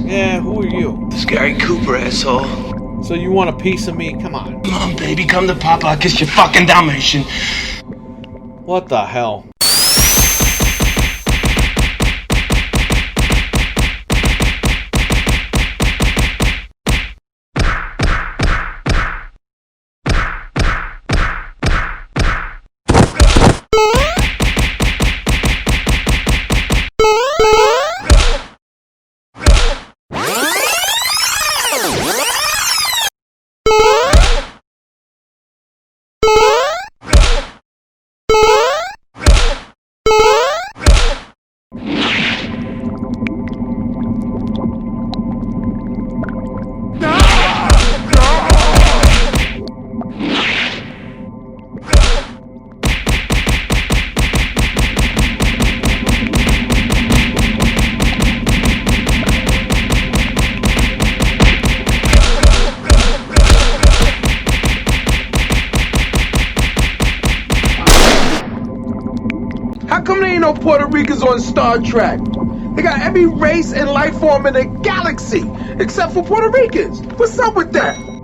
Yeah, who are you? It's Gary Cooper, asshole. So you want a piece of me? Come on. Come on, baby, come to Papa. I'll kiss your fucking Dalmatian. What the hell? How come there ain't no Puerto Ricans on Star Trek? They got every race and life form in the galaxy, except for Puerto Ricans. What's up with that?